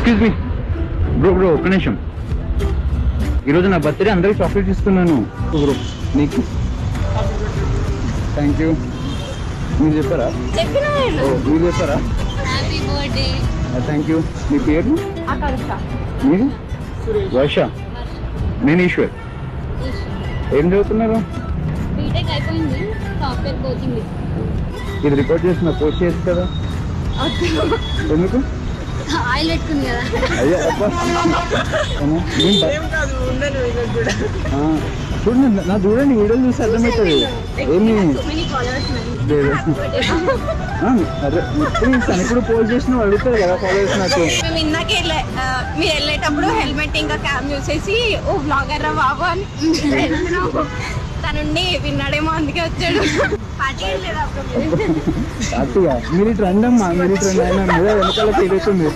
Excuse me bro ఒక్క నిమిషం. ఈరోజు నా బర్త్డే అందరికి చాక్లెట్ ఇస్తున్నాను బ్రో. నీకు థ్యాంక్ యూ. మీరు చెప్పారా? మీరు చెప్పారా? Thank you. మీ పేరు? మీరు? వర్ష. నేను ఈశ్వర్. ఏం చదువుతున్నారు? బీటెక్ అయిపోయింది, సాఫ్ట్వేర్ కోచింగ్. ఇది రికార్డ్ చేసిన పోస్ట్ చేయొచ్చు కదా? ఎందుకు? ఆయిల్ పెట్టుకుంది కదా. అయ్యా చూడండి, నా చూడండి వీడియోలు చూసి అర్థమవుతుంది. ఏమి అదే ఇప్పుడు పోస్ట్ చేసిన అడుగుతారు కదా ఫాలోవర్స్ నాకు. మేము ఇందాకే మీరు వెళ్ళేటప్పుడు హెల్మెట్ ఇంకా క్యామ్ చూసేసి ఓ బ్లాగర్ రా బాబు అని తనుండి విన్నాడేమో అందుకే వచ్చాడు. పార్టీ లేదా మీరు ఇటు రండి అమ్మా, మీరు ఇటు రండి. ఆయన మీద వెనకాల తిరుగుతుంది.